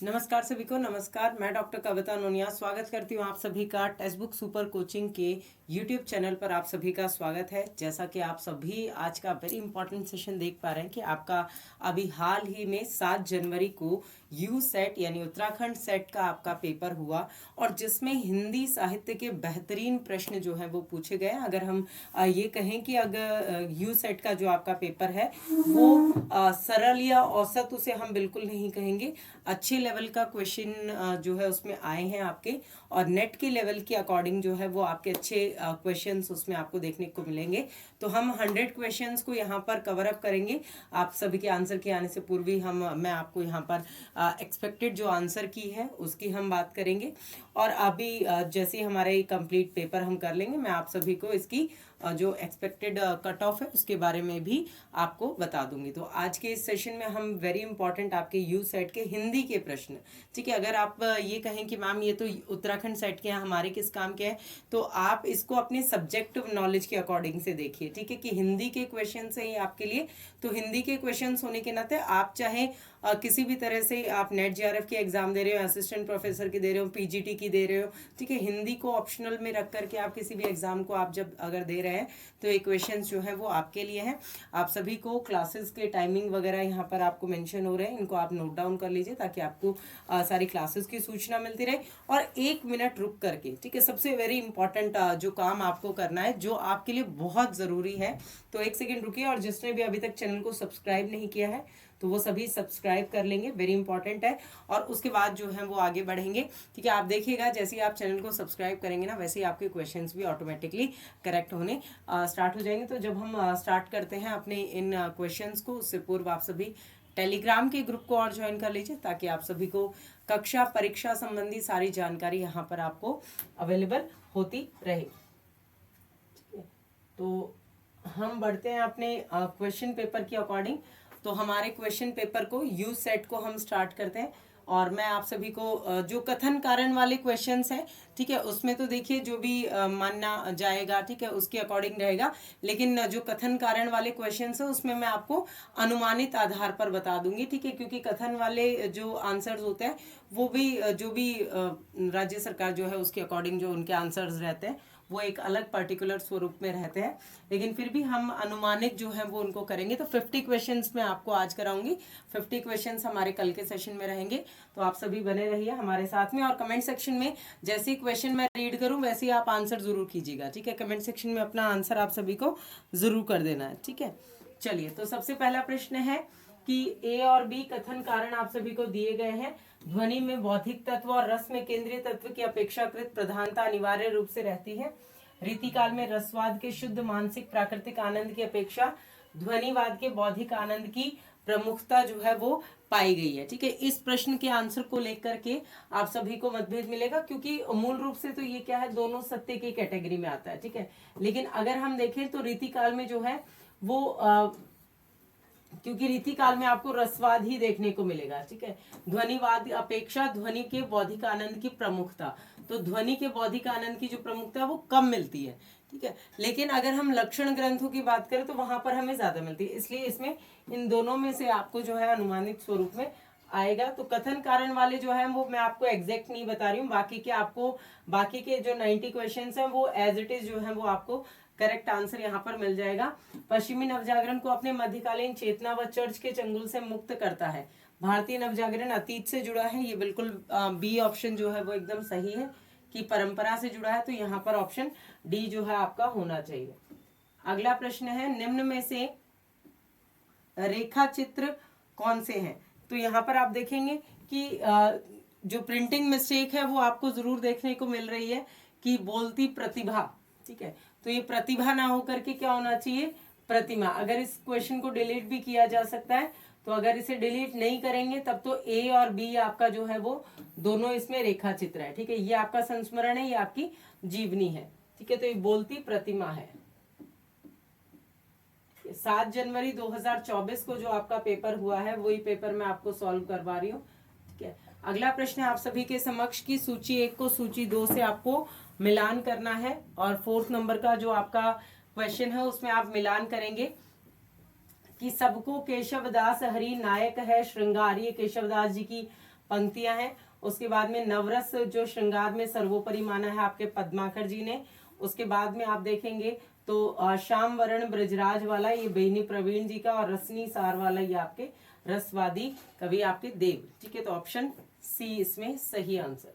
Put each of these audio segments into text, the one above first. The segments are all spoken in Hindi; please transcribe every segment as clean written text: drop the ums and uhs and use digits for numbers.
नमस्कार सभी को। नमस्कार, मैं डॉक्टर कविता नोनिया स्वागत करती हूँ आप सभी का टेक्स्ट बुक सुपर कोचिंग के यूट्यूब चैनल पर। आप सभी का स्वागत है। जैसा कि आप सभी आज का वेरी इंपॉर्टेंट सेशन देख पा रहे हैं कि आपका अभी हाल ही में 7 जनवरी को यू सेट यानी उत्तराखंड सेट का आपका पेपर हुआ और जिसमें हिंदी साहित्य के बेहतरीन प्रश्न जो हैं वो पूछे गए। अगर हम ये कहें कि अगर यू सेट का जो आपका पेपर है वो सरल या औसत उसे हम बिल्कुल नहीं कहेंगे, अच्छे लेवल का क्वेश्चन जो है उसमें आए हैं आपके, और नेट के लेवल के अकॉर्डिंग जो है वो आपके अच्छे क्वेश्चंस उसमें आपको देखने को मिलेंगे। तो हम 100 क्वेश्चंस को यहाँ पर कवर अप करेंगे। आप सभी के आंसर के आने से पूर्व ही मैं आपको यहाँ पर एक्सपेक्टेड जो आंसर की है उसकी हम बात करेंगे, और अभी जैसे ही हमारे कंप्लीट पेपर हम कर लेंगे मैं आप सभी को इसकी जो एक्सपेक्टेड कट ऑफ है उसके बारे में भी आपको बता दूंगी। तो आज के इस सेशन में हम वेरी इंपॉर्टेंट आपके यू सेट के हिंदी के प्रश्न, ठीक है, अगर आप ये कहें कि मैम ये तो उत्तराखंड सेट के हैं, हमारे किस काम के हैं, तो आप इसको अपने सब्जेक्टिव नॉलेज के अकॉर्डिंग से देखिए, ठीक है, कि हिंदी के क्वेश्चन से ही आपके लिए। तो हिंदी के क्वेश्चन होने के नाते आप चाहे किसी भी तरह से आप नेट जेआरएफ की एग्जाम दे रहे हो, असिस्टेंट प्रोफेसर की दे रहे हो, पीजीटी की दे रहे हो, ठीक है, हिंदी को ऑप्शनल में रख करके आप किसी भी एग्जाम को आप जब अगर दे रहे हैं तो ये क्वेश्चंस जो है वो आपके लिए हैं। आप सभी को क्लासेस के टाइमिंग वगैरह यहाँ पर आपको मेंशन हो रहे हैं, इनको आप नोट डाउन कर लीजिए ताकि आपको सारी क्लासेस की सूचना मिलती रहे। और 1 मिनट रुक करके, ठीक है, सबसे वेरी इंपॉर्टेंट जो काम आपको करना है जो आपके लिए बहुत ज़रूरी है, तो 1 सेकेंड रुकिए, और जिसने भी अभी तक चैनल को सब्सक्राइब नहीं किया है तो वो सभी सब्सक्राइब कर लेंगे, वेरी इंपॉर्टेंट है, और उसके बाद जो है वो आगे बढ़ेंगे। ठीक है, आप देखिएगा जैसे ही आप चैनल को सब्सक्राइब करेंगे ना वैसे ही आपके क्वेश्चंस भी ऑटोमेटिकली करेक्ट होने स्टार्ट हो जाएंगे। तो जब हम स्टार्ट करते हैं अपने इन क्वेश्चंस को, उससे पूर्व आप सभी टेलीग्राम के ग्रुप को और ज्वाइन कर लीजिए ताकि आप सभी को कक्षा परीक्षा संबंधी सारी जानकारी यहाँ पर आपको अवेलेबल होती रहे। तो हम बढ़ते हैं अपने क्वेश्चन पेपर के अकॉर्डिंग। तो हमारे क्वेश्चन पेपर को यू सेट को हम स्टार्ट करते हैं, और मैं आप सभी को जो कथन कारण वाले क्वेश्चंस हैं, ठीक है, उसमें तो देखिए जो भी मानना जाएगा, ठीक है, उसके अकॉर्डिंग रहेगा, लेकिन जो कथन कारण वाले क्वेश्चंस हैं उसमें मैं आपको अनुमानित आधार पर बता दूंगी, ठीक है, क्योंकि कथन वाले जो आंसर्स होते हैं वो भी जो भी राज्य सरकार जो है उसके अकॉर्डिंग जो उनके आंसर्स रहते हैं वो एक अलग पर्टिकुलर स्वरूप में रहते हैं, लेकिन फिर भी हम अनुमानित जो है वो उनको करेंगे। तो 50 क्वेश्चंस मैं आपको आज कराऊंगी, 50 क्वेश्चंस हमारे कल के सेशन में रहेंगे। तो आप सभी बने रहिए हमारे साथ में, और कमेंट सेक्शन में जैसे ही क्वेश्चन मैं रीड करूं वैसे ही आप आंसर जरूर कीजिएगा, ठीक है, कमेंट सेक्शन में अपना आंसर आप सभी को जरूर कर देना है, ठीक है। चलिए, तो सबसे पहला प्रश्न है कि ए और बी कथन कारण आप सभी को दिए गए हैं। ध्वनि में बौद्धिक तत्व और रस में केंद्रीय तत्व की अपेक्षाकृत प्रधानता अनिवार्य रूप से रहती है। रीतिकाल में रसवाद के शुद्ध मानसिक प्राकृतिक आनंद की अपेक्षा ध्वनिवाद के बौद्धिक आनंद की प्रमुखता जो है वो पाई गई है, ठीक है। इस प्रश्न के आंसर को लेकर के आप सभी को मतभेद मिलेगा, क्योंकि मूल रूप से तो ये क्या है, दोनों सत्य की कैटेगरी में आता है, ठीक है, लेकिन अगर हम देखें तो रीतिकाल में जो है वो क्योंकि रीतिकाल में आपको रसवाद ही देखने को मिलेगा, ठीक है, ध्वनिवाद अपेक्षा ध्वनि के बौद्धिक आनंद की प्रमुखता, तो ध्वनि के बौद्धिक आनंद की जो प्रमुखता है वो कम मिलती है, ठीक है, लेकिन अगर हम लक्षण ग्रंथों की बात करें तो वहां पर हमें ज्यादा मिलती है, इसलिए इसमें इन दोनों में से आपको जो है अनुमानित स्वरूप में आएगा। तो कथन कारण वाले जो है वो मैं आपको एग्जैक्ट नहीं बता रही हूँ, बाकी के जो 90 क्वेश्चन है वो एज इट इज जो है वो आपको करेक्ट आंसर यहाँ पर मिल जाएगा। पश्चिमी नवजागरण को अपने मध्यकालीन चेतना व चर्च के चंगुल से मुक्त करता है। भारतीय नवजागरण अतीत से जुड़ा है, ये बिल्कुल बी ऑप्शन जो है वो एकदम सही है कि परंपरा से जुड़ा है, तो यहाँ पर ऑप्शन डी जो है आपका होना चाहिए। अगला प्रश्न है, निम्न में से रेखा चित्र कौन से हैं। तो यहाँ पर आप देखेंगे कि जो प्रिंटिंग मिस्टेक है वो आपको जरूर देखने को मिल रही है कि बोलती प्रतिभा, ठीक है, तो ये प्रतिभा ना होकर के क्या होना चाहिए, प्रतिमा। अगर इस क्वेश्चन को डिलीट भी किया जा सकता है, तो अगर इसे डिलीट नहीं करेंगे तब तो ए और बी आपका जो है वो दोनों इसमें रेखा चित्र है, ठीक है, ये आपका संस्मरण है, ये आपकी जीवनी है, ठीक है, तो ये बोलती प्रतिमा है। 7 जनवरी 2024 को जो आपका पेपर हुआ है वही पेपर मैं आपको सॉल्व करवा रही हूँ, ठीक है। अगला प्रश्न है आप सभी के समक्ष की सूची 1 को सूची 2 से आपको मिलान करना है, और 4th नंबर का जो आपका क्वेश्चन है उसमें आप मिलान करेंगे कि सबको केशवदास हरि नायक है श्रृंगारी केशवदास जी की पंक्तियां हैं। उसके बाद में नवरस जो श्रृंगार में सर्वोपरि माना है आपके पद्माकर जी ने। उसके बाद में आप देखेंगे तो श्याम वरण ब्रजराज वाला ये बेनी प्रवीण जी का, और रसनी सार वाला ये आपके रसवादी कवि आपके देव। ठीक है, तो ऑप्शन सी इसमें सही आंसर।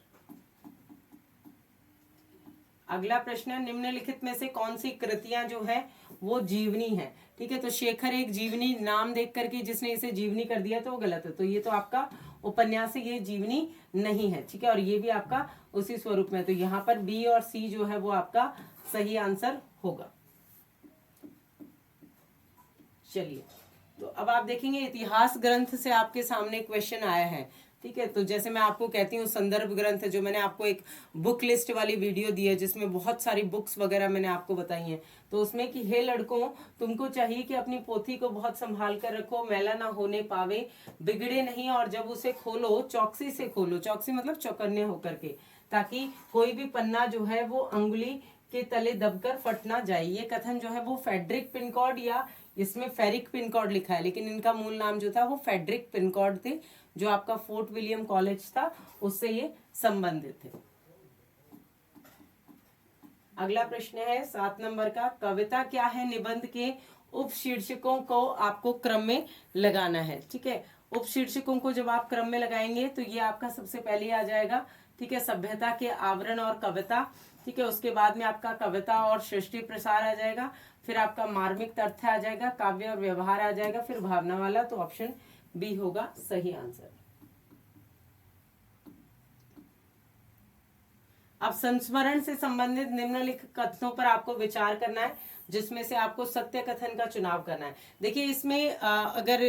अगला प्रश्न है, निम्नलिखित में से कौन सी कृतियां जो है वो जीवनी है। ठीक है, तो शेखर एक जीवनी नाम देख करके जिसने इसे जीवनी कर दिया तो वो गलत है, तो ये तो आपका उपन्यास है, ये जीवनी नहीं है। ठीक है, और ये भी आपका उसी स्वरूप में, तो यहाँ पर बी और सी जो है वो आपका सही आंसर होगा। चलिए, तो अब आप देखेंगे इतिहास ग्रंथ से आपके सामने क्वेश्चन आया है। ठीक है, तो जैसे मैं आपको कहती हूँ संदर्भ ग्रंथ, जो मैंने आपको एक बुक लिस्ट वाली वीडियो दी है जिसमें बहुत सारी बुक्स वगैरह मैंने आपको बताई हैं, तो उसमें कि हे लड़कों, तुमको चाहिए कि अपनी पोथी को बहुत संभाल कर रखो, मैला ना होने पावे, बिगड़े नहीं, और जब उसे खोलो चौकसी से खोलो, चौकसी मतलब चौकन्ने होकर के, ताकि कोई भी पन्ना जो है वो अंगुली के तले दबकर फट ना जाए। ये कथन जो है वो फेडरिक पिनकॉर्ड, या इसमें फेरिक पिनकॉर्ड लिखा है लेकिन इनका मूल नाम जो था वो फेडरिक पिनकॉर्ड थे, जो आपका फोर्ट विलियम कॉलेज था उससे ये संबंधित थे। अगला प्रश्न है 7 नंबर का, कविता क्या है निबंध के उपशीर्षकों को आपको क्रम में लगाना है। ठीक है, उपशीर्षकों को जब आप क्रम में लगाएंगे तो ये आपका सबसे पहले आ जाएगा। ठीक है, सभ्यता के आवरण और कविता। ठीक है, उसके बाद में आपका कविता और सृष्टि प्रसार आ जाएगा, फिर आपका मार्मिक तथ्य आ जाएगा, काव्य और व्यवहार आ जाएगा, फिर भावना वाला, तो ऑप्शन बी होगा सही आंसर। अब संस्मरण से संबंधित निम्नलिखित कथनों पर आपको विचार करना है, जिसमें से आपको सत्य कथन का चुनाव करना है। देखिए, इसमें अगर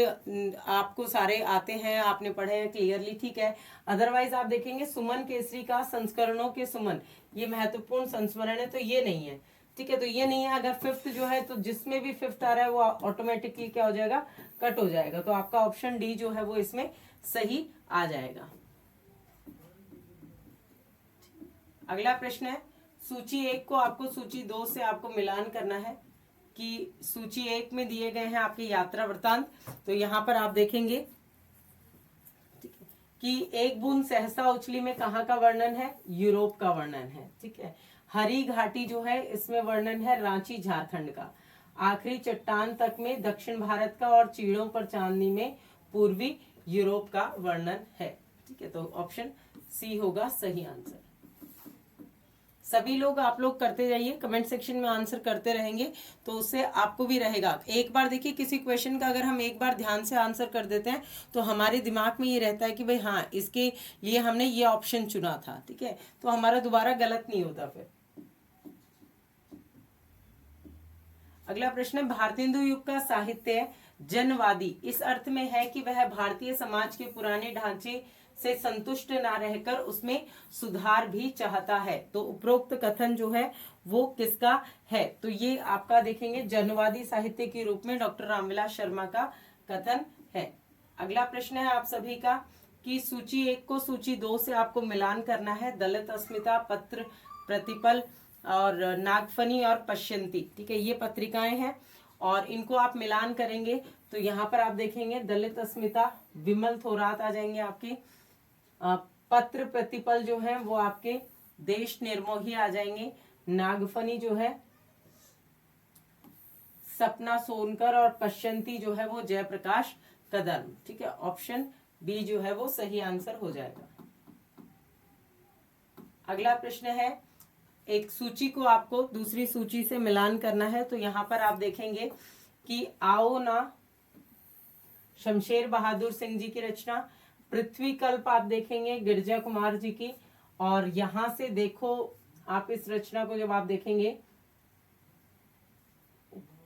आपको सारे आते हैं, आपने पढ़े हैं क्लियरली, ठीक है, अदरवाइज आप देखेंगे सुमन केसरी का संस्करणों के सुमन, ये महत्वपूर्ण संस्मरण है, तो ये नहीं है। ठीक है, तो ये नहीं है। अगर फिफ्थ जो है, तो जिसमें भी फिफ्थ आ रहा है वो ऑटोमेटिकली क्या हो जाएगा, कट हो जाएगा, तो आपका ऑप्शन डी जो है वो इसमें सही आ जाएगा। अगला प्रश्न है, सूची 1 को आपको सूची 2 से आपको मिलान करना है, कि सूची 1 में दिए गए हैं आपके यात्रा वृत्तांत, तो यहाँ पर आप देखेंगे कि एक बूंद सहसा उछली में कहाँ का वर्णन है, यूरोप का वर्णन है। ठीक है, हरी घाटी जो है इसमें वर्णन है रांची झारखंड का, आखिरी चट्टान तक में दक्षिण भारत का, और चीड़ों पर चांदनी में पूर्वी यूरोप का वर्णन है। ठीक है, तो ऑप्शन सी होगा सही आंसर। सभी लोग आप लोग करते जाइए, कमेंट सेक्शन में आंसर करते रहेंगे तो उससे आपको भी रहेगा। एक बार देखिए, किसी क्वेश्चन का अगर हम एक बार ध्यान से आंसर कर देते हैं तो हमारे दिमाग में ये रहता है कि भाई हाँ, इसके लिए हमने ये ऑप्शन चुना था। ठीक है, तो हमारा दोबारा गलत नहीं होता फिर। अगला प्रश्न है, भारतेंदु युग का साहित्य जनवादी इस अर्थ में है कि वह भारतीय समाज के पुराने ढांचे से संतुष्ट ना रहकर उसमें सुधार भी चाहता है, तो उपरोक्त कथन जो है वो किसका है, तो ये आपका देखेंगे जनवादी साहित्य के रूप में डॉक्टर रामविलास शर्मा का कथन है। अगला प्रश्न है आप सभी का, कि सूची 1 को सूची 2 से आपको मिलान करना है, दलित अस्मिता, पत्र प्रतिपल और नागफनी और पश्यंती। ठीक है, ये पत्रिकाएं हैं और इनको आप मिलान करेंगे तो यहाँ पर आप देखेंगे दलित अस्मिता विमल थोरात आ जाएंगे आपके, पत्र प्रतिपल जो है वो आपके देश निर्मोही आ जाएंगे, नागफनी जो है सपना सोनकर, और पश्यंती जो है वो जयप्रकाश कदम। ठीक है, ऑप्शन बी जो है वो सही आंसर हो जाएगा। अगला प्रश्न है, एक सूची को आपको दूसरी सूची से मिलान करना है, तो यहाँ पर आप देखेंगे कि आओ ना शमशेर बहादुर सिंह जी की रचना, पृथ्वी कल्प आप देखेंगे गिरजा कुमार जी की, और यहां से देखो आप इस रचना को जब आप देखेंगे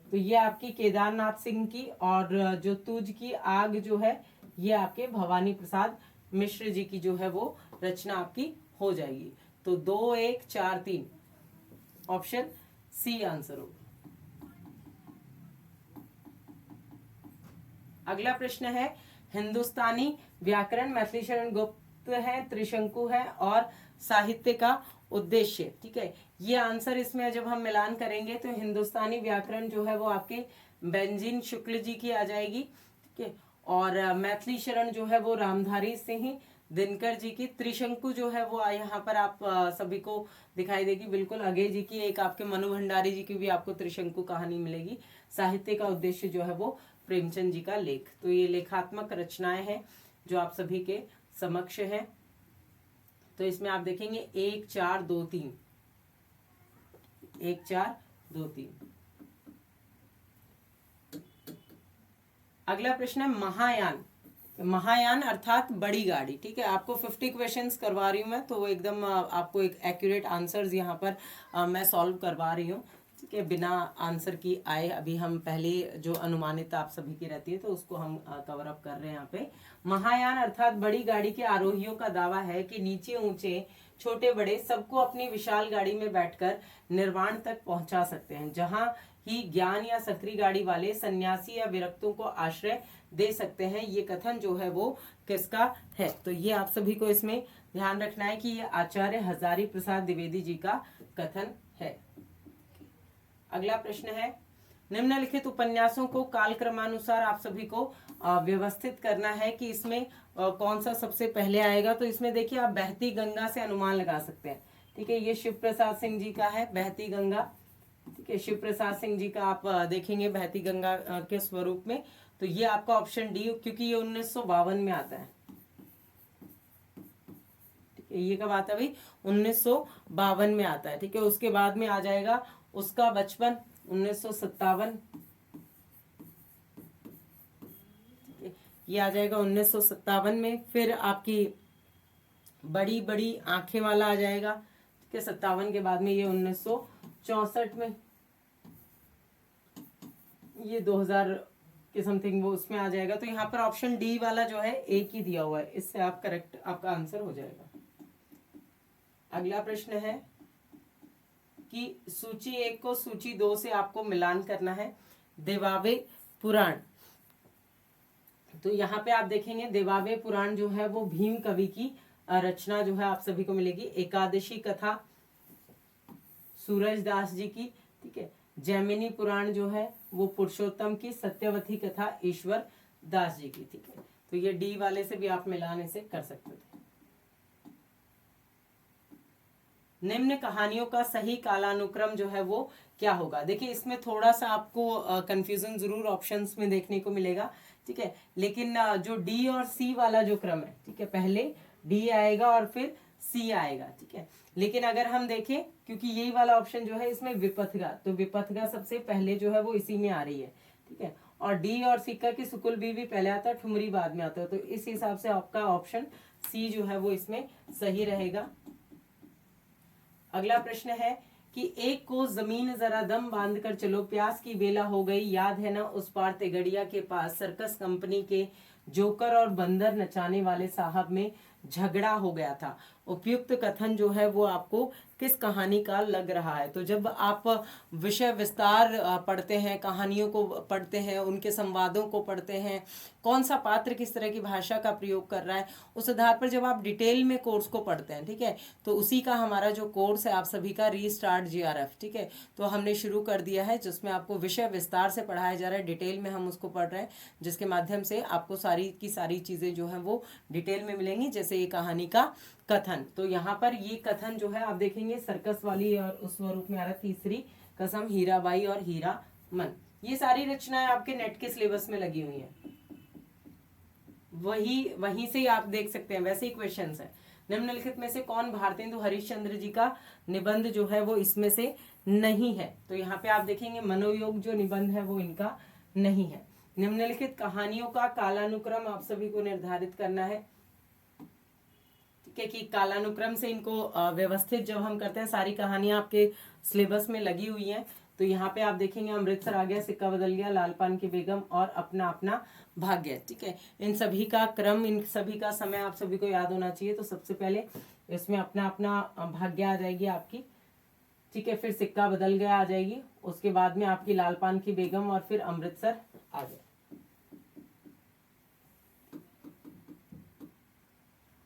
तो ये आपकी केदारनाथ सिंह की, और जो तुझ की आग जो है ये आपके भवानी प्रसाद मिश्र जी की जो है वो रचना आपकी हो जाएगी। तो 2 1 4 3 ऑप्शन सी आंसर होगा। अगला प्रश्न है, हिंदुस्तानी व्याकरण मैथिली शरण गुप्त है, त्रिशंकु है और साहित्य का उद्देश्य। ठीक है, ये आंसर इसमें जब हम मिलान करेंगे तो हिंदुस्तानी व्याकरण जो है वो आपके बेंजीन शुक्ल जी की आ जाएगी। ठीक है, और मैथिली शरण जो है वो रामधारी सिंह दिनकर जी की। त्रिशंकु जो है वो यहाँ पर आप सभी को दिखाई देगी बिल्कुल। अगे जी की, एक आपके मनु भंडारी जी की भी आपको त्रिशंकु कहानी मिलेगी। साहित्य का उद्देश्य जो है वो प्रेमचंद जी का लेख। तो ये लेखात्मक रचनाएं हैं जो आप सभी के समक्ष है। तो इसमें आप देखेंगे 1 4 2 3, 1 4 2 3। अगला प्रश्न है महायान। महायान अर्थात बड़ी गाड़ी। ठीक है, आपको 50 क्वेश्चंस करवा रही हूँ मैं, तो वो एकदम आपको एक एक्यूरेट आंसर्स यहाँ पर मैं सॉल्व करवा रही हूँ। ठीक है, बिना आंसर की आए। अभी हम पहले जो अनुमानित आप सभी की रहती है तो उसको हम कवर अप कर रहे हैं यहाँ पे। महायान अर्थात बड़ी गाड़ी के आरोहियों का दावा है कि नीचे ऊंचे छोटे बड़े सबको अपनी विशाल गाड़ी में बैठकर निर्वाण तक पहुंचा सकते हैं, जहां ही ज्ञान या सकरी गाड़ी वाले सन्यासी या विरक्तों को आश्रय दे सकते हैं। ये कथन जो है वो किसका है? तो ये आप सभी को इसमें ध्यान रखना है कि ये आचार्य हजारी प्रसाद द्विवेदी जी का कथन है। अगला प्रश्न है, निम्नलिखित उपन्यासों को कालक्रमानुसार आप सभी को व्यवस्थित करना है कि इसमें कौन सा सबसे पहले आएगा। तो इसमें देखिए, आप बहती गंगा से अनुमान लगा सकते हैं। ठीक है, ये शिव प्रसाद सिंह जी का है, बहती गंगा। ठीक है, शिव प्रसाद सिंह जी का आप देखेंगे बहती गंगा के स्वरूप में। तो ये आपका ऑप्शन डी, क्योंकि ये 1952 में आता है। ठीक है, ये कब आता है भाई? 1952 में आता है। ठीक है, उसके बाद में आ जाएगा उसका बचपन, 1957। ये आ जाएगा 1957 में। फिर आपकी बड़ी बड़ी आंखें वाला आ जाएगा। ठीक है, 57 के बाद में ये 1964 में। ये 2000 के समथिंग वो उसमें आ जाएगा। तो यहाँ पर ऑप्शन डी वाला जो है एक ही दिया हुआ है, इससे आप करेक्ट, आपका आंसर हो जाएगा। अगला प्रश्न है कि सूची 1 को सूची 2 से आपको मिलान करना है। देवावे पुराण। तो यहाँ पे आप देखेंगे देवावे पुराण जो है वो भीम कवि की रचना जो है आप सभी को मिलेगी। एकादशी कथा सूरज दास जी की। ठीक है, जैमिनी पुराण जो है वो पुरुषोत्तम की। सत्यवती कथा ईश्वर दास जी की। ठीक है, तो ये डी वाले से भी आप मिलान इसे कर सकते थे। निम्न कहानियों का सही कालानुक्रम जो है वो क्या होगा? देखिए, इसमें थोड़ा सा आपको कंफ्यूजन जरूर ऑप्शंस में देखने को मिलेगा। ठीक है, लेकिन जो डी और सी वाला जो क्रम है, ठीक है, पहले डी आएगा और फिर सी आएगा। ठीक है, लेकिन अगर हम देखें, क्योंकि यही वाला ऑप्शन जो है इसमें विपथगा, तो विपथगा सबसे पहले जो है वो इसी में आ रही है। ठीक है, और डी और सिक्का की सुकुल भी पहले आता है, ठुमरी बाद में आता है। तो इस हिसाब से आपका ऑप्शन सी जो है वो इसमें सही रहेगा। अगला प्रश्न है कि एक को जमीन जरा दम बांध कर चलो, प्यास की बेला हो गई, याद है ना उस पार तेगड़िया के पास सर्कस कंपनी के जोकर और बंदर नचाने वाले साहब में झगड़ा हो गया था। उपयुक्त कथन जो है वो आपको किस कहानी का लग रहा है? तो जब आप विषय विस्तार पढ़ते हैं, कहानियों को पढ़ते हैं, उनके संवादों को पढ़ते हैं, कौन सा पात्र किस तरह की भाषा का प्रयोग कर रहा है, उस आधार पर जब आप डिटेल में कोर्स को पढ़ते हैं, ठीक है, तो उसी का हमारा जो कोर्स है आप सभी का रीस्टार्ट जीआरएफ, ठीक है, तो हमने शुरू कर दिया है, जिसमें आपको विषय विस्तार से पढ़ाया जा रहा है, डिटेल में हम उसको पढ़ रहे हैं, जिसके माध्यम से आपको सारी की सारी चीजें जो है वो डिटेल में मिलेंगी। जैसे ये कहानी का कथन, तो यहाँ पर ये कथन जो है आप देखेंगे सर्कस वाली और उस स्वरूप में आ रहा है। तीसरी कसम, हीराबाई और हीरा मन, ये सारी रचनाएं आपके नेट के सिलेबस में लगी हुई हैं, वहीं से आप देख सकते हैं। वैसे ही क्वेश्चंस है, निम्नलिखित में से कौन भारतेंदु हरिश्चंद्र जी का निबंध जो है वो इसमें से नहीं है? तो यहाँ पे आप देखेंगे मनोयोग जो निबंध है वो इनका नहीं है। निम्नलिखित कहानियों का कालानुक्रम आप सभी को निर्धारित करना है, ठीक है, कि कालानुक्रम से इनको व्यवस्थित जब हम करते हैं, सारी कहानियां आपके सिलेबस में लगी हुई हैं। तो यहाँ पे आप देखेंगे अमृतसर आ गया, सिक्का बदल गया, लालपान की बेगम और अपना अपना भाग्य, ठीक है, इन सभी का क्रम, इन सभी का समय आप सभी को याद होना चाहिए। तो सबसे पहले इसमें अपना अपना भाग्य आ जाएगी आपकी, ठीक है, फिर सिक्का बदल गया आ जाएगी, उसके बाद में आपकी लालपान की बेगम और फिर अमृतसर आ गया।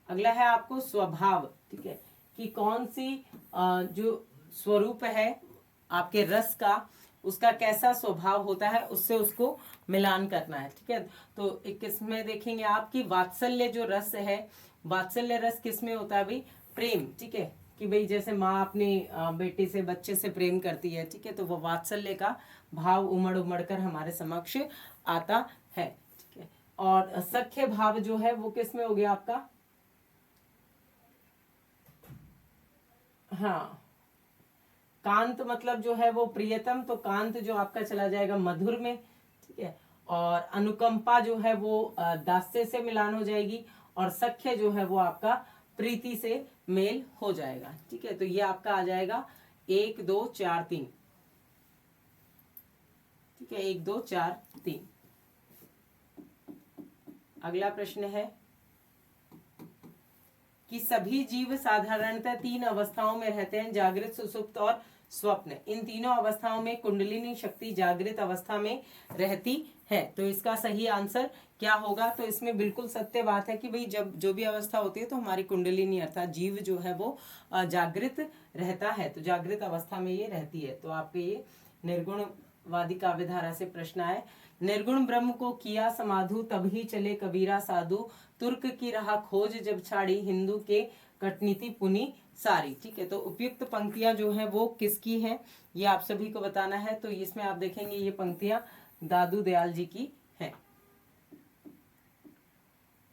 अगला है आपको स्वभाव, ठीक है, कि कौन सी जो स्वरूप है आपके रस का, उसका कैसा स्वभाव होता है, उससे उसको मिलान करना है, ठीक है। तो 21 में देखेंगे आपकी वात्सल्य जो रस है वात्सल्य रस किस में होता है भाई? प्रेम, ठीक है, कि भाई जैसे माँ अपने बेटे से, बच्चे से प्रेम करती है, ठीक है, तो वो वात्सल्य का भाव उमड़ उमड़ कर हमारे समक्ष आता है, ठीक है। और सख्य भाव जो है वो किस में हो गया आपका? हाँ, कांत मतलब जो है वो प्रियतम, तो कांत जो आपका चला जाएगा मधुर में, ठीक है। और अनुकंपा जो है वो दास्य से मिलान हो जाएगी, और सख्य जो है वो आपका प्रीति से मेल हो जाएगा, ठीक है। तो ये आपका आ जाएगा 1 2 4 3, ठीक है, 1 2 4 3। अगला प्रश्न है कि सभी जीव साधारणतः 3 अवस्थाओं में रहते हैं, जागृत, सुसुप्त और स्वप्न। इन तीनों अवस्थाओं में कुंडलिनी शक्ति जागृत अवस्था में रहती है। तो इसका सही आंसर क्या होगा? तो इसमें बिल्कुल सत्य बात है कि भाई जब जो भी अवस्था होती है तो हमारी कुंडलिनी अर्थात जीव जो है वो जागृत रहता है, तो जागृत अवस्था में ये रहती है। तो आपके ये निर्गुणवादी काव्यधारा से प्रश्न आए। निर्गुण ब्रह्म को किया समाधु, तभी चले कबीरा साधु, तुर्क की राह खोज जब छाड़ी, हिंदू के कटनीति पुनी सारी, ठीक है। तो उपयुक्त पंक्तियां जो है वो किसकी हैं ये आप सभी को बताना है। तो इसमें आप देखेंगे ये पंक्तियां दादू दयाल जी की हैं।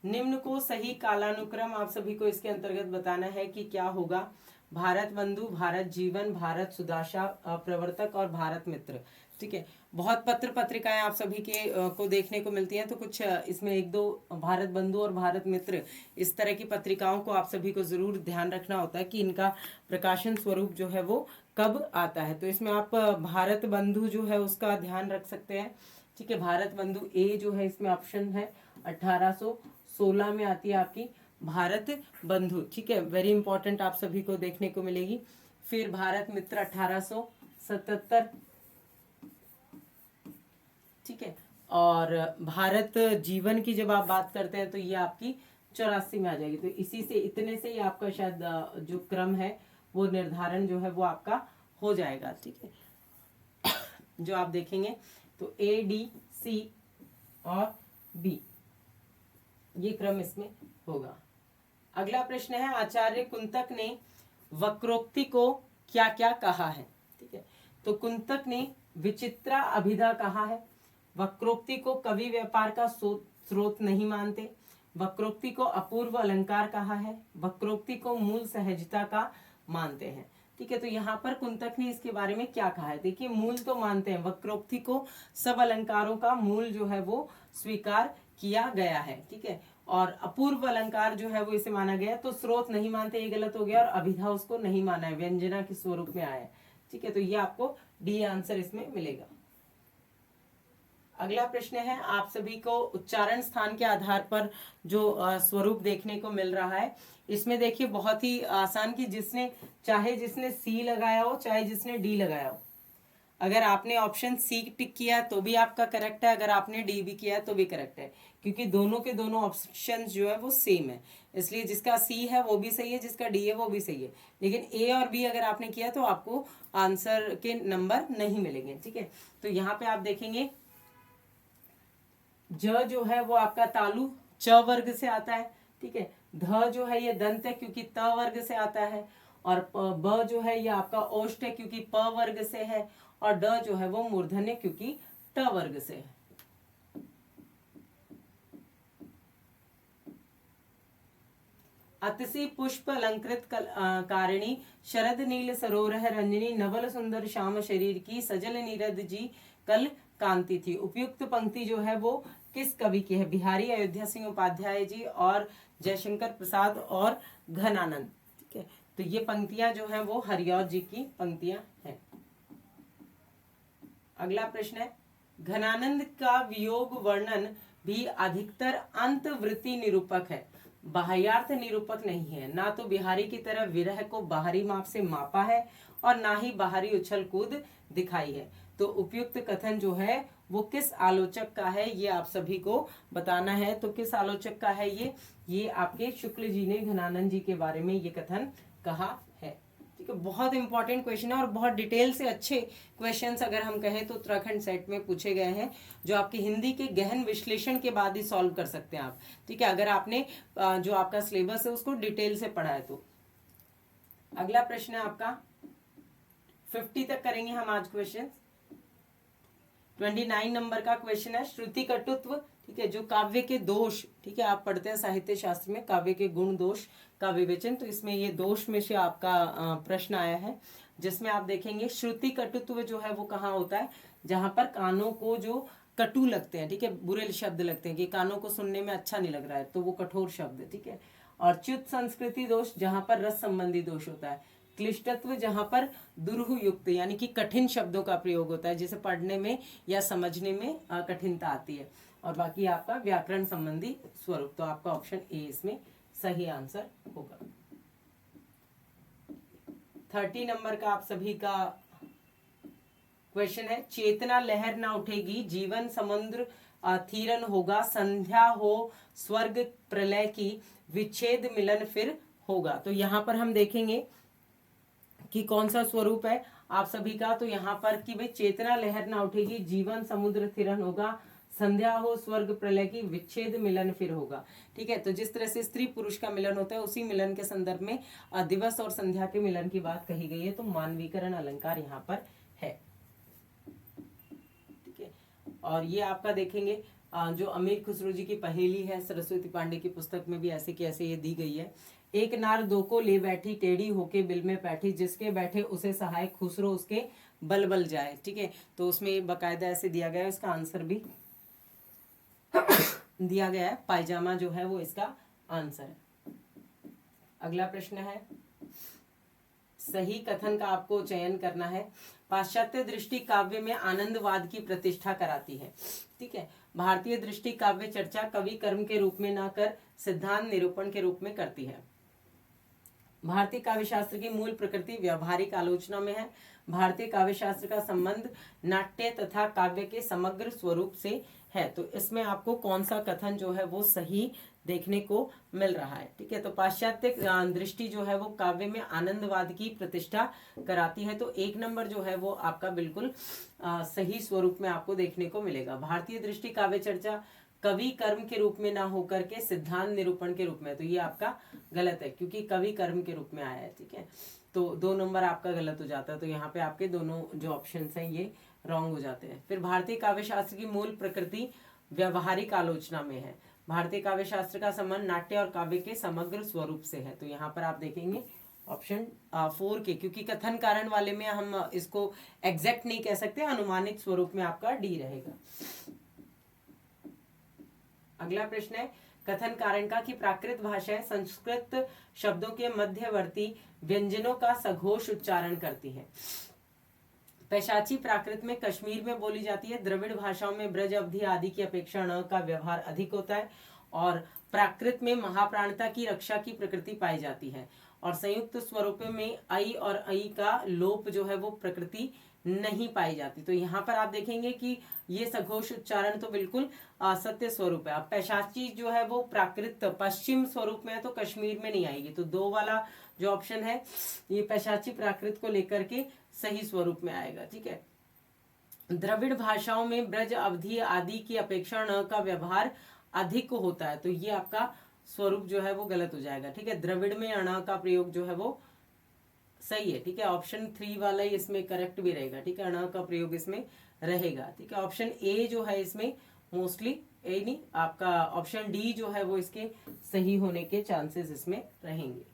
निम्न को सही कालानुक्रम आप सभी को इसके अंतर्गत बताना है कि क्या होगा। भारत बंधु, भारत जीवन, भारत सुदाशा प्रवर्तक और भारत मित्र, ठीक है। बहुत पत्र पत्रिकाएं आप सभी के को देखने को मिलती हैं, तो कुछ इसमें 1 2 भारत बंधु और भारत मित्र इस तरह की पत्रिकाओं को आप सभी को जरूर ध्यान रखना होता है कि इनका प्रकाशन स्वरूप जो है वो कब आता है। तो इसमें आप भारत बंधु जो है उसका ध्यान रख सकते हैं, ठीक है। भारत बंधु ए जो है इसमें ऑप्शन है 1816 में आती है आपकी भारत बंधु, ठीक है, वेरी इंपॉर्टेंट आप सभी को देखने को मिलेगी। फिर भारत मित्र 1877, ठीक है। और भारत जीवन की जब आप बात करते हैं तो ये आपकी 84 में आ जाएगी। तो इसी से इतने से ही आपका शायद जो क्रम है वो निर्धारण जो है वो आपका हो जाएगा, ठीक है। जो आप देखेंगे तो ए डी सी और बी ये क्रम इसमें होगा। अगला प्रश्न है आचार्य कुंतक ने वक्रोक्ति को क्या क्या कहा है, ठीक है। तो कुंतक ने विचित्रा अभिधा कहा है, वक्रोक्ति को कवि व्यापार का स्रोत नहीं मानते, वक्रोक्ति को अपूर्व अलंकार कहा है, वक्रोक्ति को मूल सहजता का मानते हैं, ठीक है। तो यहाँ पर कुंतक ने इसके बारे में क्या कहा है, देखिए मूल तो मानते हैं, वक्रोक्ति को सब अलंकारों का मूल जो है वो स्वीकार किया गया है, ठीक है। और अपूर्व अलंकार जो है वो इसे माना गया, तो स्रोत नहीं मानते ये गलत हो गया, और अभिधा उसको नहीं माना है, व्यंजना के स्वरूप में आया है, ठीक है। तो ये आपको डी आंसर इसमें मिलेगा। अगला प्रश्न है आप सभी को उच्चारण स्थान के आधार पर जो स्वरूप देखने को मिल रहा है, इसमें देखिए बहुत ही आसान कि जिसने सी लगाया हो चाहे जिसने डी लगाया हो, अगर आपने ऑप्शन सी टिक किया तो भी आपका करेक्ट है, अगर आपने डी भी किया तो भी करेक्ट है, क्योंकि दोनों के दोनों ऑप्शन जो है वो सेम है, इसलिए जिसका सी है वो भी सही है, जिसका डी है वो भी सही है। लेकिन ए और बी अगर आपने किया तो आपको आंसर के नंबर नहीं मिलेंगे, ठीक है। तो यहाँ पे आप देखेंगे ज जो है वो आपका तालु च वर्ग से आता है, ठीक है। ध जो है ये दंत है क्योंकि त वर्ग से आता है, और ब जो है ये आपका ओष्ठ है क्योंकि प वर्ग से है, और ड जो है वो मूर्धन्य क्योंकि ट वर्ग से है। अतिशि पुष्प अलंकृत कारिणी, शरद नील सरोरह रंजनी, नवल सुंदर श्याम शरीर की, सजल नीरद जी कल कांति थी। उपयुक्त पंक्ति जो है वो किस कवि की है, बिहारी अयोध्या सिंह उपाध्याय जी और जयशंकर प्रसाद और घनानंद, ठीक है। तो ये पंक्तियां जो है वो हरिऔध जी की पंक्तियां हैं। अगला प्रश्न है घनानंद का वियोग वर्णन भी अधिकतर अंतवृत्ति निरूपक है, बाह्यार्थ निरूपक नहीं है। ना तो बिहारी की तरह विरह को बाहरी माप से मापा है और ना ही बाहरी उछल कूद दिखाई है। तो उपयुक्त कथन जो है वो किस आलोचक का है ये आप सभी को बताना है। तो किस आलोचक का है ये आपके शुक्ल जी ने घनानंद जी के बारे में ये कथन कहा है। ठीक है, बहुत इंपॉर्टेंट क्वेश्चन है और बहुत डिटेल से अच्छे क्वेश्चंस अगर हम कहें तो उत्तराखंड सेट में पूछे गए हैं, जो आपकी हिंदी के गहन विश्लेषण के बाद ही सॉल्व कर सकते हैं आप। ठीक है, अगर आपने जो आपका सिलेबस है उसको डिटेल से पढ़ा है तो। अगला प्रश्न है आपका 50 तक करेंगे हम आज क्वेश्चन। 29 नंबर का क्वेश्चन है श्रुति कटुत्व। ठीक है, जो काव्य के दोष, ठीक है, आप पढ़ते हैं साहित्य शास्त्र में काव्य के गुण दोष का विवेचन, तो इसमें ये दोष में से आपका प्रश्न आया है, जिसमें आप देखेंगे श्रुति कटुत्व जो है वो कहाँ होता है, जहां पर कानों को जो कटु लगते हैं, ठीक है, बुरे शब्द लगते हैं कि कानों को सुनने में अच्छा नहीं लग रहा है, तो वो कठोर शब्द है। ठीक है, और च्युत संस्कृति दोष जहां पर रस संबंधी दोष होता है। क्लिष्टत्व जहां पर दुरूह युक्त यानी कि कठिन शब्दों का प्रयोग होता है, जिसे पढ़ने में या समझने में कठिनता आती है। और बाकी आपका व्याकरण संबंधी स्वरूप, तो आपका ऑप्शन ए इसमें सही आंसर होगा। 30 नंबर का आप सभी का क्वेश्चन है चेतना लहर ना उठेगी, जीवन समुद्र थीरन होगा, संध्या हो स्वर्ग प्रलय की, विच्छेद मिलन फिर होगा। तो यहाँ पर हम देखेंगे कि कौन सा स्वरूप है आप सभी का, तो यहाँ पर कि भाई चेतना लहर ना उठेगी, जीवन समुद्र थिरन होगा, संध्या हो स्वर्ग प्रलय की, विच्छेद मिलन फिर होगा। ठीक है, तो जिस तरह से स्त्री पुरुष का मिलन होता है, उसी मिलन के संदर्भ में दिवस और संध्या के मिलन की बात कही गई है, तो मानवीकरण अलंकार यहाँ पर है। ठीक है, और ये आपका देखेंगे जो अमीर खुसरो जी की पहेली है, सरस्वती पांडे की पुस्तक में भी ऐसे की ऐसे ये दी गई है। एक नार दो को ले बैठी, टेढ़ी होके बिल में बैठी, जिसके बैठे उसे सहाय, खुसरो उसके बल बल जाए। ठीक है, तो उसमें बकायदा ऐसे दिया गया है, इसका आंसर भी दिया गया है, पायजामा जो है वो इसका आंसर है। अगला प्रश्न है, सही कथन का आपको चयन करना है। पाश्चात्य दृष्टि काव्य में आनंदवाद की प्रतिष्ठा कराती है। ठीक है, भारतीय दृष्टि काव्य चर्चा कवि कर्म के रूप में ना कर सिद्धांत निरूपण के रूप में करती है। भारतीय काव्यशास्त्र की मूल प्रकृति व्यवहारिक आलोचना में है। भारतीय काव्यशास्त्र का संबंध नाट्य तथा काव्य के समग्र स्वरूप से है। तो इसमें आपको कौन सा कथन जो है वो सही देखने को मिल रहा है। ठीक है, तो पाश्चात्य दृष्टि जो है वो काव्य में आनंदवाद की प्रतिष्ठा कराती है, तो 1 नंबर जो है वो आपका बिल्कुल सही स्वरूप में आपको देखने को मिलेगा। भारतीय दृष्टि काव्य चर्चा कवि कर्म के रूप में ना होकर के सिद्धांत निरूपण के रूप में, तो ये आपका गलत है, क्योंकि कवि कर्म के रूप में आया है। ठीक है, तो 2 नंबर आपका गलत हो जाता है, तो यहाँ पे आपके दोनों जो ऑप्शंस हैं ये रॉन्ग हो जाते हैं। फिर भारतीय काव्यशास्त्र की मूल प्रकृति व्यवहारिक आलोचना में है। भारतीय काव्यशास्त्र का संबंध नाट्य और काव्य के समग्र स्वरूप से है, तो यहाँ पर आप देखेंगे ऑप्शन 4 के, क्योंकि कथन कारण वाले में हम इसको एग्जैक्ट नहीं कह सकते, अनुमानित स्वरूप में आपका डी रहेगा। अगला प्रश्न है कथन कारण का कि प्राकृत भाषाएं संस्कृत शब्दों के मध्यवर्ती व्यंजनों का सघोष उच्चारण करती है। पैशाची प्राकृत में कश्मीर में बोली जाती है। द्रविड़ भाषाओं में ब्रज अवधि आदि की अपेक्षा ण का व्यवहार अधिक होता है, और प्राकृत में महाप्राणता की रक्षा की प्रकृति पाई जाती है, और संयुक्त स्वरूपों में आई और आई का लोप जो है वो प्रकृति नहीं पाई जाती। तो यहाँ पर आप देखेंगे कि ये सघोष उच्चारण तो बिल्कुल सत्य स्वरूप है। अब पैशाची जो है वो प्राकृत पश्चिम स्वरूप में है, तो कश्मीर में नहीं आएगी, तो 2 वाला जो ऑप्शन है ये पैशाची प्राकृत को लेकर के सही स्वरूप में आएगा। ठीक है, द्रविड़ भाषाओं में ब्रज अवधि आदि की अपेक्षा ण का व्यवहार अधिक होता है, तो ये आपका स्वरूप जो है वो गलत हो जाएगा। ठीक है, द्रविड़ में अण का प्रयोग जो है वो सही है। ठीक है, ऑप्शन 3 वाला ही इसमें करेक्ट भी रहेगा। ठीक है, अण का प्रयोग इसमें रहेगा। ठीक है, ऑप्शन ए जो है इसमें मोस्टली ए नहीं, आपका ऑप्शन डी जो है वो इसके सही होने के चांसेस इसमें रहेंगे।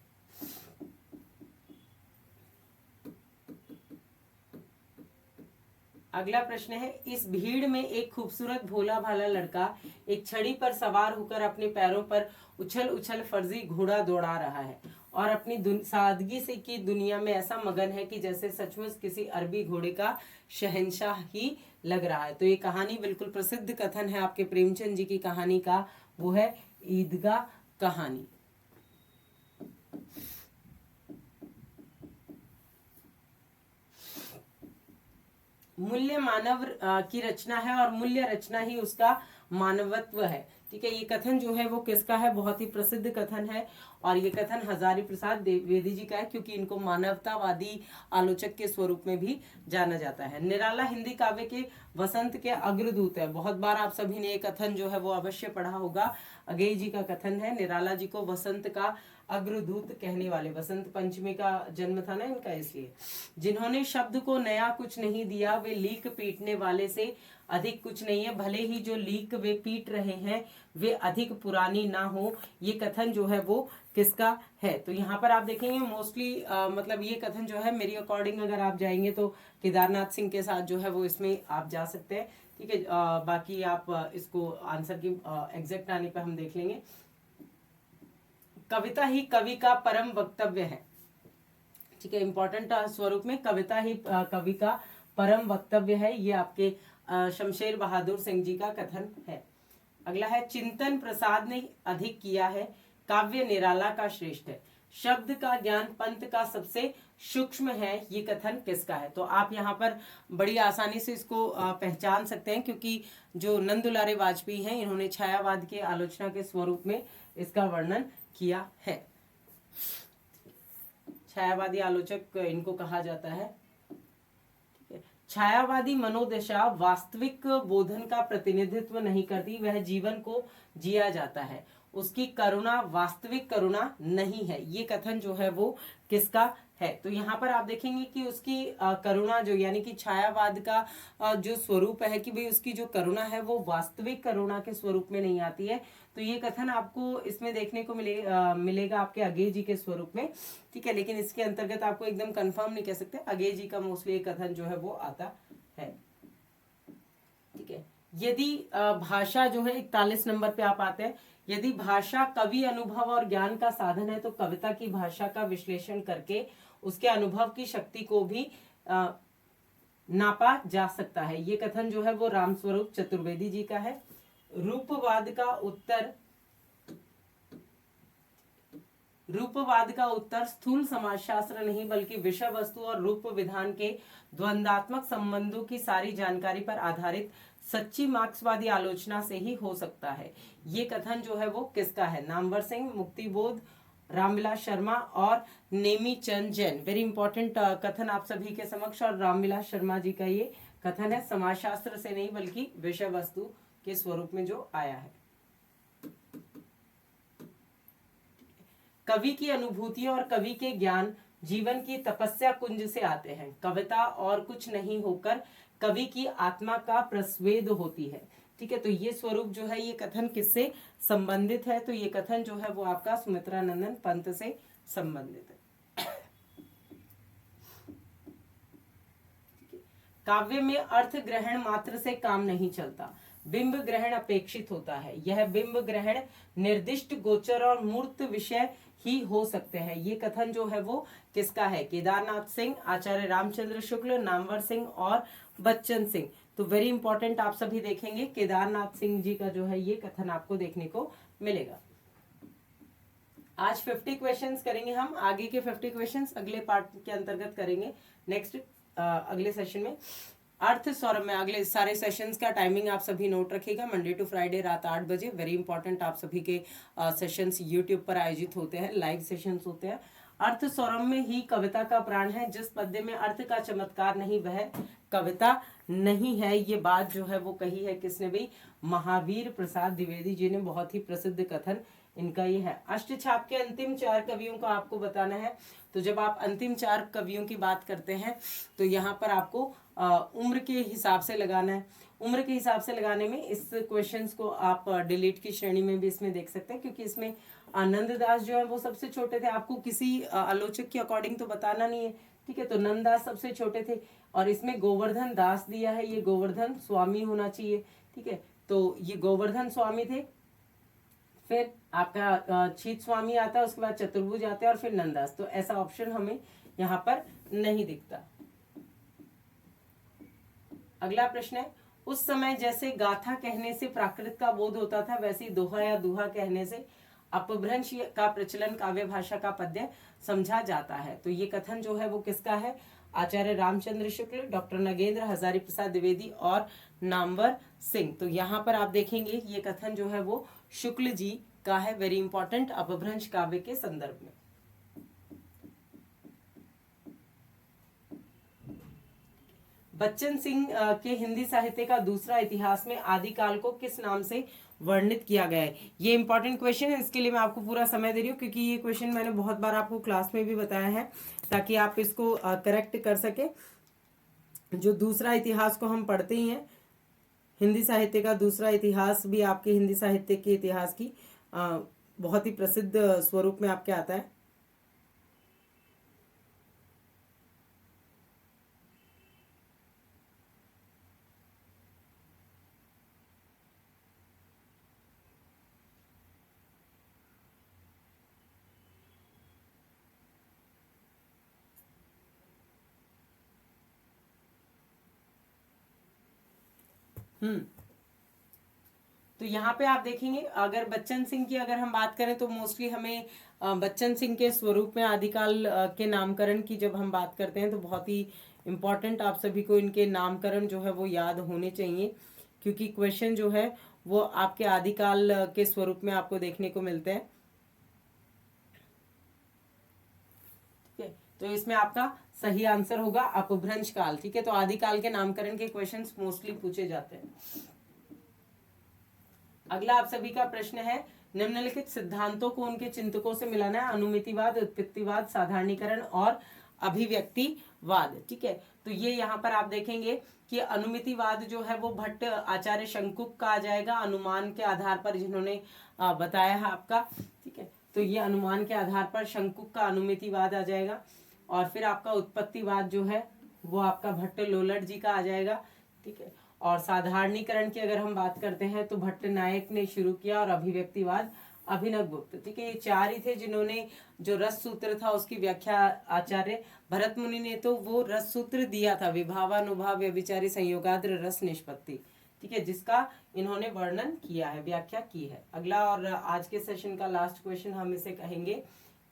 अगला प्रश्न है, इस भीड़ में एक खूबसूरत भोला भाला लड़का एक छड़ी पर सवार होकर अपने पैरों पर उछल उछल फर्जी घोड़ा दौड़ा रहा है और अपनी सादगी से की दुनिया में ऐसा मगन है कि जैसे सचमुच किसी अरबी घोड़े का शहंशाह ही लग रहा है। तो ये कहानी बिल्कुल प्रसिद्ध कथन है आपके प्रेमचंद जी की कहानी का, वो है ईदगाह कहानी। मूल्य मानव की रचना है और मूल्य रचना ही उसका मानवत्व है। ठीक है, ये कथन जो है वो किसका है, बहुत ही प्रसिद्ध कथन है और ये कथन हजारी प्रसाद द्विवेदी जी का है, क्योंकि इनको मानवतावादी आलोचक के स्वरूप में भी जाना जाता है। निराला हिंदी काव्य के वसंत के अग्रदूत है। बहुत बार आप सभी ने ये कथन जो है वो अवश्य पढ़ा होगा। अगेय जी का कथन है, निराला जी को वसंत का अग्रदूत कहने वाले, वसंत पंचमी का जन्म था ना इनका, इसलिए। जिन्होंने शब्द को नया कुछ नहीं दिया, वे लीक पीटने वाले से अधिक कुछ नहीं है, भले ही जो लीक वे पीट रहे हैं वे अधिक पुरानी ना हो। ये कथन जो है वो किसका है, तो यहाँ पर आप देखेंगे मोस्टली मतलब ये कथन जो है मेरी अकॉर्डिंग अगर आप जाएंगे तो केदारनाथ सिंह के साथ जो है वो इसमें आप जा सकते हैं। ठीक है, बाकी आप इसको आंसर की एग्जैक्ट आने पर हम देख लेंगे। कविता ही कवि का परम वक्तव्य है। ठीक है, इंपॉर्टेंट स्वरूप में कविता ही कवि का परम वक्तव्य है, ये आपके शमशेर बहादुर सिंह जी का कथन है। अगला है, चिंतन प्रसाद ने अधिक किया है, काव्य निराला का श्रेष्ठ है, शब्द का ज्ञान पंत का सबसे सूक्ष्म है, ये कथन किसका है। तो आप यहाँ पर बड़ी आसानी से इसको पहचान सकते हैं, क्योंकि जो नंदुलारे वाजपेयी हैं इन्होंने छायावाद के आलोचना के स्वरूप में इसका वर्णन किया है। छायावादी आलोचक इनको कहा जाता है। छायावादी मनोदशा वास्तविक बोधन का प्रतिनिधित्व नहीं करती, वह जीवन को जिया जाता है, उसकी करुणा वास्तविक करुणा नहीं है, ये कथन जो है वो किसका है। तो यहाँ पर आप देखेंगे कि उसकी करुणा जो यानी कि छायावाद का जो स्वरूप है कि भाई उसकी जो करुणा है वो वास्तविक करुणा के स्वरूप में नहीं आती है। तो ये कथन आपको इसमें देखने को मिलेगा आपके अगेय जी के स्वरूप में। ठीक है, लेकिन इसके अंतर्गत आपको एकदम कंफर्म नहीं कह सकते, अगेय जी का मोस्टली ये कथन जो है वो आता है। ठीक है, यदि भाषा जो है 41 नंबर पे आप आते हैं, यदि भाषा कवि अनुभव और ज्ञान का साधन है तो कविता की भाषा का विश्लेषण करके उसके अनुभव की शक्ति को भी नापा जा सकता है, ये कथन जो है वो रामस्वरूप चतुर्वेदी जी का है। रूपवाद का उत्तर स्थूल समाजशास्त्र नहीं बल्कि विषय वस्तु और रूप विधान के द्वंद्वात्मक संबंधों की सारी जानकारी पर आधारित सच्ची मार्क्सवादी आलोचना से ही हो सकता है, ये कथन जो है वो किसका है। नामवर सिंह, मुक्तिबोध, रामविलास शर्मा और नेमीचंद जैन, वेरी इंपॉर्टेंट कथन आप सभी के समक्ष, और रामविलास शर्मा जी का ये कथन है, समाजशास्त्र से नहीं बल्कि विषय वस्तु के स्वरूप में जो आया है। कवि की अनुभूतियां और कवि के ज्ञान जीवन की तपस्या कुंज से आते हैं, कविता और कुछ नहीं होकर कवि की आत्मा का प्रस्वेद होती है। ठीक है, तो ये स्वरूप जो है ये कथन किससे संबंधित है, तो ये कथन जो है वो आपका सुमित्रानंदन पंत से संबंधित है। काव्य में अर्थ ग्रहण मात्र से काम नहीं चलता, बिंब ग्रहण अपेक्षित होता है, यह बिंब ग्रहण निर्दिष्ट गोचर और मूर्त विषय ही हो सकते हैं, ये कथन जो है वो किसका है। केदारनाथ सिंह, आचार्य रामचंद्र शुक्ल, नामवर सिंह और बच्चन सिंह। तो वेरी इंपॉर्टेंट आप सभी देखेंगे, केदारनाथ सिंह जी का जो है ये कथन आपको देखने को मिलेगा। आज 50 क्वेश्चंस करेंगे हम, आगे के 50 क्वेश्चंस अगले पार्ट के अंतर्गत करेंगे नेक्स्ट अगले सेशन में। अर्थ सौरभ में अगले सारे सेशंस का टाइमिंग आप सभी नोट रखिएगा, मंडे टू फ्राइडे रात 8 बजे, वेरी इंपॉर्टेंट आप सभी के सेशंस यूट्यूब पर आयोजित होते हैं, लाइव सेशंस होते हैं। अर्थ सौरभ में ही कविता का प्राण है, जिस पद्य में अर्थ का चमत्कार नहीं वह कविता नहीं है, ये बात जो है वो कही है किसने भी, महावीर प्रसाद द्विवेदी जी ने, बहुत ही प्रसिद्ध कथन इनका ये है। अष्टछाप के अंतिम 4 कवियों को आपको बताना है, तो जब आप अंतिम 4 कवियों की बात करते हैं तो यहाँ पर आपको उम्र के हिसाब से लगाना है। उम्र के हिसाब से लगाने में इस क्वेश्चंस को आप डिलीट की श्रेणी में भी इसमें देख सकते हैं, क्योंकि इसमें नंददास जो है वो सबसे छोटे थे, आपको किसी आलोचक के अकॉर्डिंग तो बताना नहीं है। ठीक है, तो नंददास सबसे छोटे थे, और इसमें गोवर्धन दास दिया है, ये गोवर्धन स्वामी होना चाहिए। ठीक है, तो ये गोवर्धन स्वामी थे, फिर आपका छीत स्वामी आता है, उसके बाद चतुर्भुज आते हैं और फिर नंददास, तो ऐसा ऑप्शन हमें यहाँ पर नहीं दिखता। अगला प्रश्न है, उस समय जैसे गाथा कहने से प्राकृत का बोध होता था, वैसे दोहा या दुहा कहने से अपभ्रंश का प्रचलन काव्य भाषा का पद्य समझा जाता है। तो ये कथन जो है वो किसका है, आचार्य रामचंद्र शुक्ल, डॉक्टर नगेंद्र, हजारी प्रसाद द्विवेदी और नामवर सिंह। तो यहाँ पर आप देखेंगे ये कथन जो है वो शुक्ल जी का है, वेरी इंपॉर्टेंट, अपभ्रंश काव्य के संदर्भ में। बच्चन सिंह के हिंदी साहित्य का दूसरा इतिहास में आदिकाल को किस नाम से वर्णित किया गया है? ये इंपॉर्टेंट क्वेश्चन है, इसके लिए मैं आपको पूरा समय दे रही हूँ क्योंकि ये क्वेश्चन मैंने बहुत बार आपको क्लास में भी बताया है ताकि आप इसको करेक्ट कर सके। जो दूसरा इतिहास को हम पढ़ते ही हैं, हिंदी साहित्य का दूसरा इतिहास भी आपके हिंदी साहित्य के इतिहास की बहुत ही प्रसिद्ध स्वरूप में आपके आता है। तो यहाँ पे आप देखेंगे, अगर बच्चन सिंह की अगर हम बात करें तो मोस्टली हमें बच्चन सिंह के स्वरूप में आदिकाल के नामकरण की जब हम बात करते हैं तो बहुत ही इम्पोर्टेंट आप सभी को इनके नामकरण जो है वो याद होने चाहिए क्योंकि क्वेश्चन जो है वो आपके आदिकाल के स्वरूप में आपको देखने को मिलते हैं। ठीक है, तो इसमें आपका सही आंसर होगा अपभ्रंश काल। ठीक है, तो आदिकाल के नामकरण के क्वेश्चंस मोस्टली पूछे जाते हैं। अगला आप सभी का प्रश्न है, निम्नलिखित सिद्धांतों को उनके चिंतकों से मिलाना है, अनुमितिवाद, उत्पत्तिवाद, साधारणीकरण और अभिव्यक्तिवाद। ठीक है, तो ये यहाँ पर आप देखेंगे कि अनुमितिवाद जो है वो भट्ट आचार्य शंकुक का आ जाएगा, अनुमान के आधार पर जिन्होंने बताया है आपका। ठीक है, तो ये अनुमान के आधार पर शंकुक का अनुमितिवाद आ जाएगा। और फिर आपका उत्पत्तिवाद जो है वो आपका भट्ट लोलट जी का आ जाएगा। ठीक है, और साधारणीकरण की अगर हम बात करते हैं तो भट्ट नायक ने शुरू किया, और अभिव्यक्तिवाद अभिनव गुप्त। ठीक है, ये चार ही थे जिन्होंने, जो रस सूत्र था उसकी व्याख्या आचार्य भरत मुनि ने तो वो रस सूत्र दिया था, विभावानुभाव व्यभिचारी संयोगाद्र रस निष्पत्ति। ठीक है, जिसका इन्होंने वर्णन किया है, व्याख्या की है। अगला और आज के सेशन का लास्ट क्वेश्चन हम इसे कहेंगे।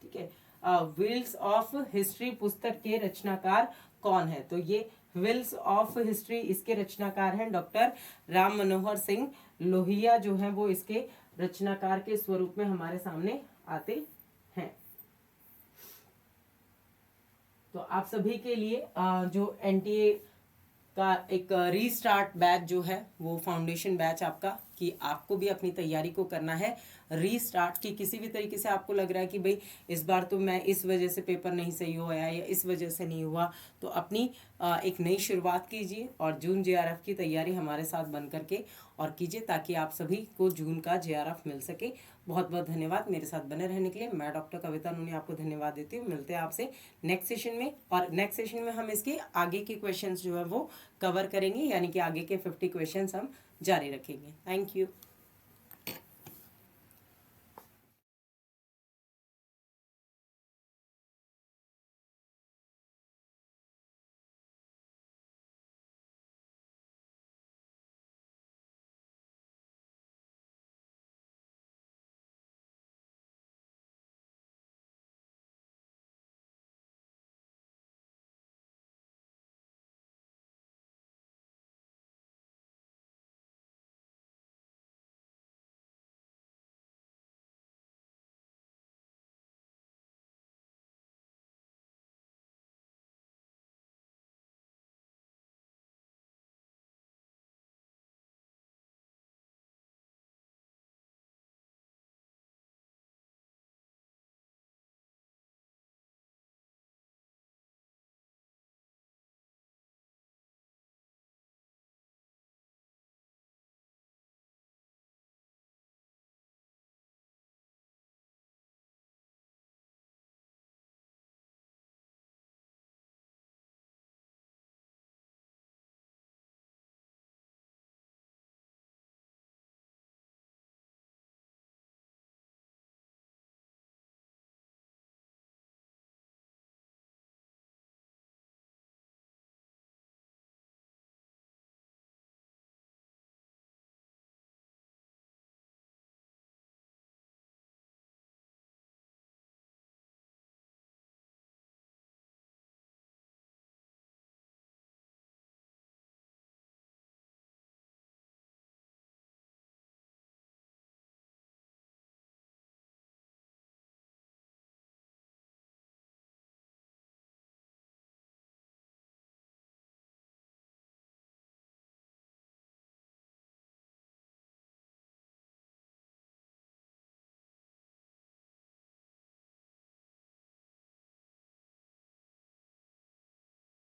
ठीक है, व्हील्स ऑफ हिस्ट्री पुस्तक के रचनाकार कौन है? तो ये व्हील्स ऑफ हिस्ट्री इसके रचनाकार हैं डॉक्टर राम मनोहर सिंह लोहिया, जो है वो इसके रचनाकार के स्वरूप में हमारे सामने आते हैं। तो आप सभी के लिए जो एनटीए का एक रीस्टार्ट बैच जो है वो फाउंडेशन बैच आपका, कि आपको भी अपनी तैयारी को करना है रीस्टार्ट, की किसी भी तरीके से आपको लग रहा है कि भाई इस बार तो मैं इस वजह से पेपर नहीं सही हुआ या इस वजह से नहीं हुआ, तो अपनी एक नई शुरुआत कीजिए और जून जेआरएफ की तैयारी हमारे साथ बन करके और कीजिए ताकि आप सभी को जून का जेआरएफ मिल सके। बहुत बहुत धन्यवाद मेरे साथ बने रहने के लिए। मैं डॉक्टर कविता नूनी आपको धन्यवाद देती हूँ। मिलते हैं आपसे नेक्स्ट सेशन में, और नेक्स्ट सेशन में हम इसके आगे के क्वेश्चंस जो है वो कवर करेंगे, यानी कि आगे के 50 क्वेश्चंस हम जारी रखेंगे। Thank you.